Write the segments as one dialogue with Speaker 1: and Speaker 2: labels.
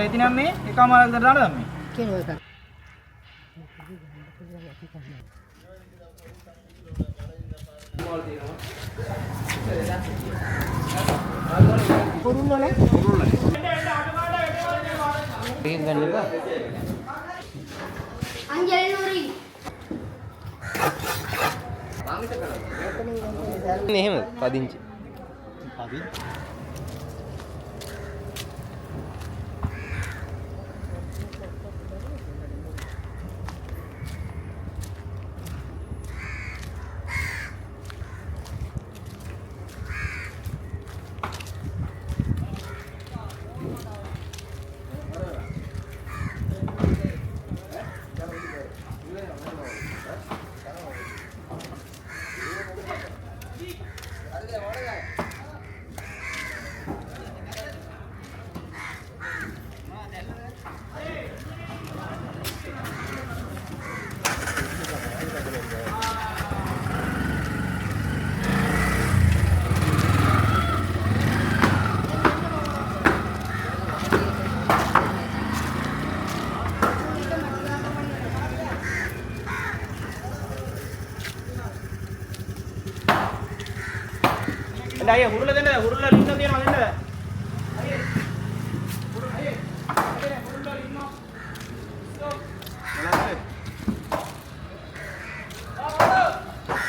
Speaker 1: ඉතින් මේ එකමාරක් දරනවා මේ.
Speaker 2: කියනවා එක. පුරුන්නනේ.
Speaker 3: මේක ගන්න එපා.
Speaker 4: අංජලි නූරි.
Speaker 3: එහෙම පදිංචි.
Speaker 1: අයියා හුරුල දෙන්න හුරුල ලින්න තියෙනවා දෙන්න. අයියේ. අයියේ. හුරුල ලින්න. ස්ටොප්. බලන්න.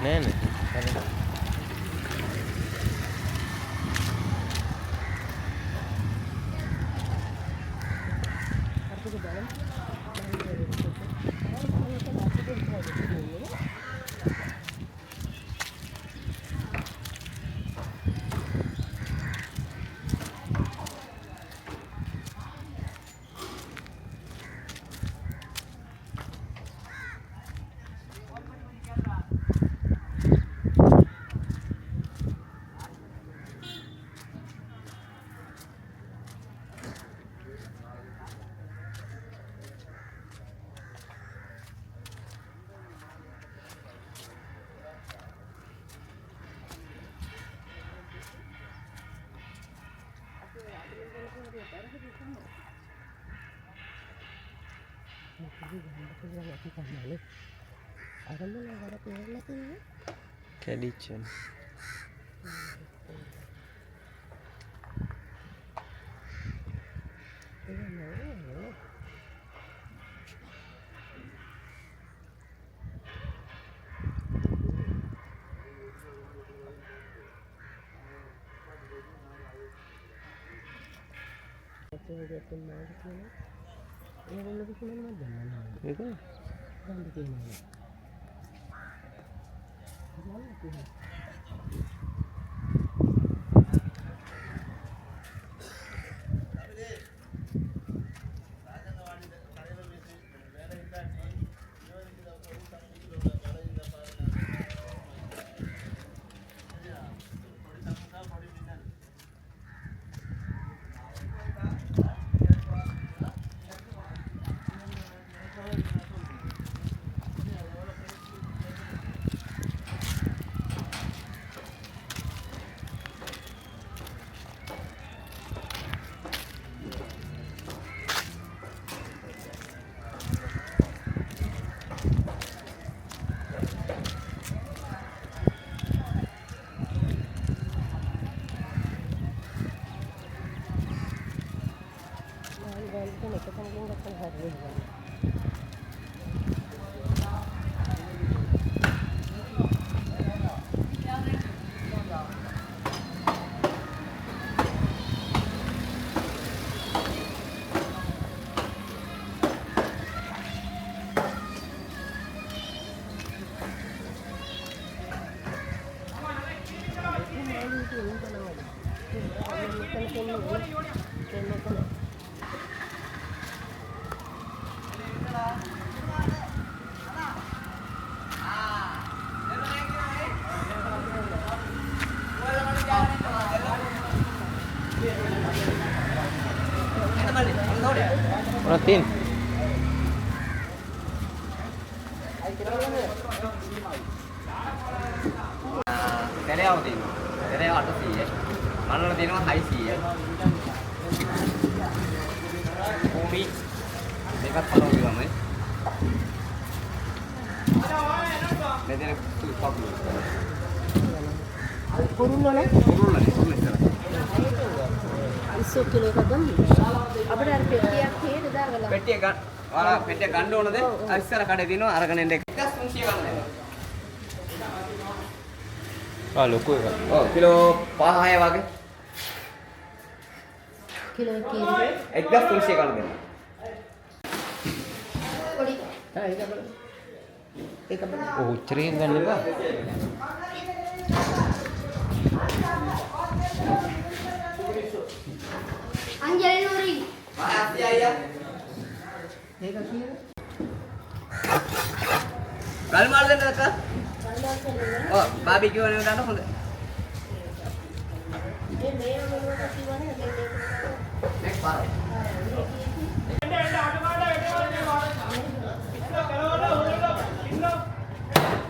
Speaker 1: නෑ නෑ. Kedichen.
Speaker 3: මොනවද තියෙන්නේ?
Speaker 2: පෙරේව තියෙනවා. පෙරේව 800. මනවල තියෙනවා 600. භූමි දෙකක් පලව ගමයි. මෙතන පපුව.
Speaker 4: කුරුල්ලනේ
Speaker 2: කුරුල්ලනේ ඉස්සර.
Speaker 4: ඉස්සෝ කිලෝ එකක් ගමු. අපිට අර පෙට්ටියක් හේද දාගලා.
Speaker 2: පෙට්ටිය ගන්න. ඔයාලා පෙට්ටිය ගන්න ඕනද? ඉස්සර කඩේ තියෙනවා අරගෙන එන්න 1300 ගන්න දෙනවා.
Speaker 3: ලොකු එකක්.
Speaker 2: ඔව් කිලෝ 5-6 වගේ.
Speaker 4: කිලෝ කීයද?
Speaker 2: 1300 ගන්න දෙනවා.
Speaker 4: පොඩි. ඒක බලන්න. ඒක බලන්න.
Speaker 3: උච්චරයෙන් ගන්න එපා.
Speaker 4: අංජලි නෝරි.
Speaker 2: 500 අයියා.
Speaker 4: ඒක කීයද?
Speaker 2: ගල් මාල් දෙන්න නැත්නම්? ඔව් බාබිකියු වලින් ගන්න හොඳ.
Speaker 4: මේ මොනවා කිව්වනේ
Speaker 2: නෙක් පාර.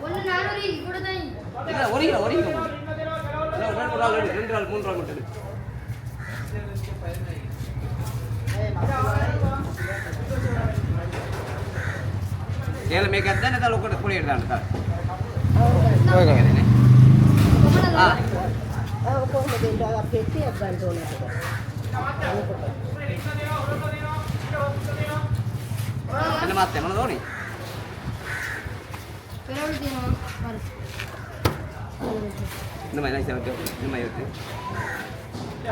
Speaker 4: ඔන්න නානෝරි ඉගොඩ දැන්.
Speaker 2: ඉතින් ඔරිගිනල්. ரெண்டு நாள் 3 நாள் மட்டும். ඒල මේක ඇද්දා නැත්නම් ලොකට පොලේ දාන්න තා.
Speaker 3: ඔය ගන්න.
Speaker 2: ආ.
Speaker 4: ඔව් කොහොමද දෙන්න පෙට්ටියක් ගන්න ඕනේ ඒක.
Speaker 2: එන්න මාත් මොනවද ඕනේ?
Speaker 4: පෙරවල් දිනවා.
Speaker 2: ඉන්න මයි නැයිස් આવજો. ඉන්න මයි આવજો.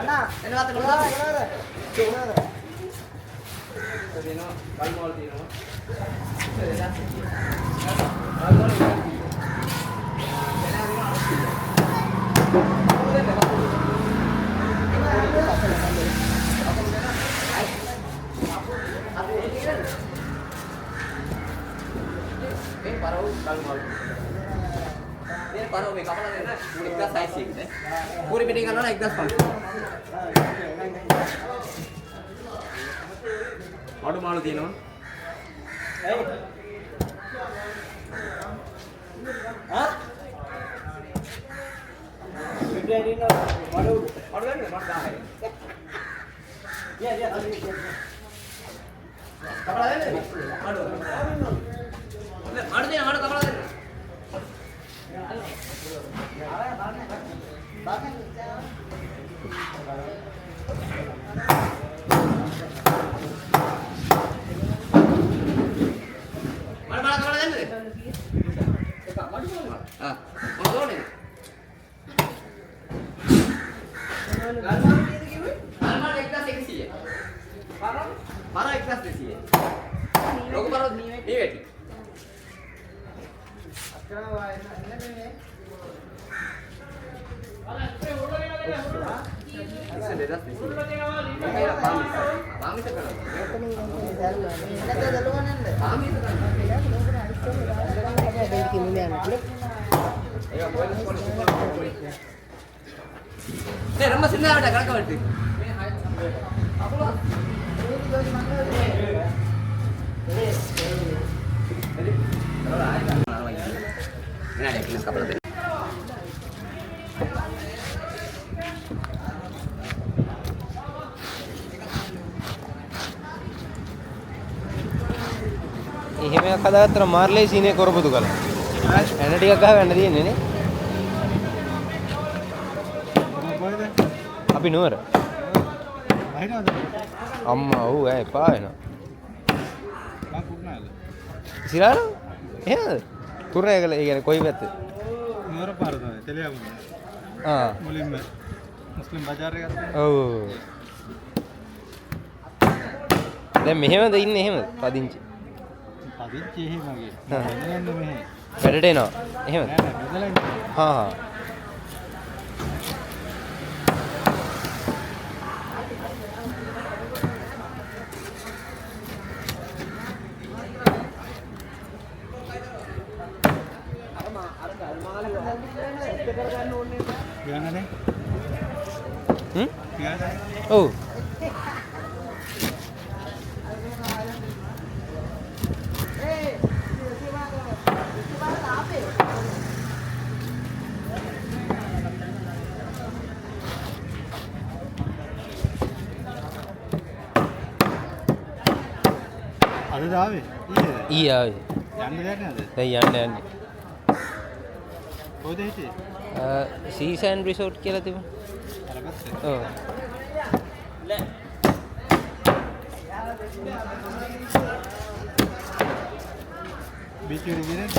Speaker 4: අනා
Speaker 2: එන්න මාත් මොනවද? දෙනවා. බල් මොල් දිනවා. Baru me kapal ada na, puri ka size sih gitu. Puri meeting kan na 1500. Auto malu dino. Hah? Video dino. Auto kan not dah hai. Ya. Kapal ada ni? Auto. Auto dino, auto kapal ada. Mana kapal ada ni? Ah, mau ni? Almar ekta seksi ya. Para ekta seksi ya. Logo para ni beti. ரொம்ப சின்ன கணக்க வருது கப்பல்
Speaker 3: එහෙම එකක් හදාගත්තට මාර්ලේ සීනේ කරපොතු කල. එන ටිකක් ගහගන්න තියෙන්නේ නේ. අපි නුවර. අම්මා ඔව් ඇයි එපා වෙනවා. මං කුරුණාල. සිරාල? එහෙමද? කුරුණාල ඒ කියන්නේ කොයි පැත්තේ? නුවර පාර තමයි තෙලියගම. මුලින්ම මුස්ලිම් බજાર එකක්. ඔව්. දැන් මෙහෙමද ඉන්නේ එහෙමද? පදිංචි. පදිංචි එහෙමගේ. එන්නේ මෙහෙ. වැඩට එනවා. එහෙමද? නෑ නෑ බෙදලා ඉන්නේ. හා. ගන්නනේ. ඔව්.
Speaker 1: අද ආවේ
Speaker 3: ඊයේ ආවේ.
Speaker 1: යන්න දෙයක් නේද?
Speaker 3: දැන් යන්නේ.
Speaker 1: කොහෙද හිටියේ?
Speaker 3: සීසන් රිසෝට් කියලා තිබුණා.
Speaker 1: අරගත්තා.
Speaker 3: ඔව්.
Speaker 1: බීච් එකට ගියේ නැද්ද?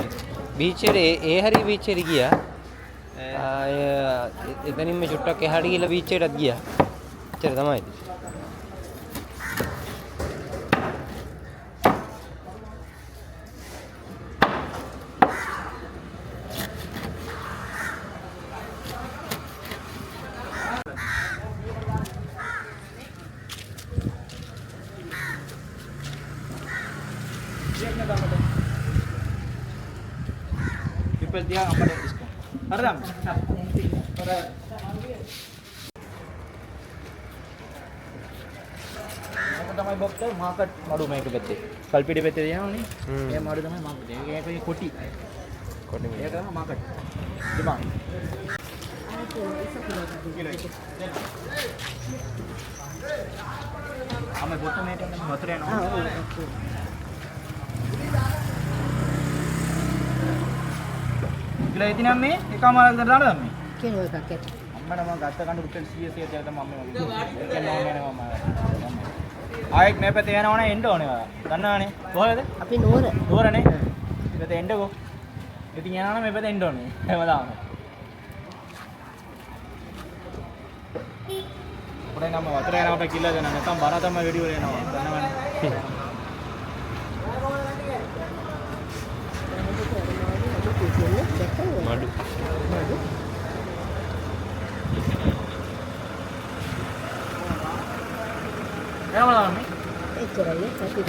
Speaker 3: බීච් එකේ ඒ හරි බීච් එකට ගියා. එතනින්ම චුට්ටක් එහාට ගිහලා බීච් එකටත් ගියා. එච්චර තමයි.
Speaker 1: people dia amat diskon. Haram. තමයි බොක්ටර් මාකට් මඩු මේක පැත්තේ. කල්පිටි පැත්තේ තියෙනවනේ. ඒ මඩු තමයි මාකට්. ඒකේ කොටි. කොටි මේ. ඒක තමයි මාකට්. දිබාන්. ආම බොක්ටර් මේට වතුර යනවා. කියලා ඉතින් මේ එකමාරක් දාලා මේ.
Speaker 4: කෙනෙක් එකක් ඇත.
Speaker 1: අම්මට මම ගත්ත කන්න රුපියල් 100 100 තමයි මම කියන්නේ මම ආයෙත් මේ පැත්තේ යනවනේ එන්න ඕනේ ඔයා. දන්නවනේ. කොහෙද?
Speaker 4: අපි නෝර.
Speaker 1: දూరනේ. මේ පැත්තේ එන්නකෝ. ඉතින් යනවා නම් මේ පැත්තේ එන්න ඕනේ. හැමදාම. පොඩේ නම් වතුර යනකොට කිල්ල දෙන්න නැත්නම් බර තමයි වැඩි වෙලා යනවා. දන්නවනේ.
Speaker 3: මඩු.
Speaker 1: එනවා නම්
Speaker 4: එච්චරයි ඇතිද?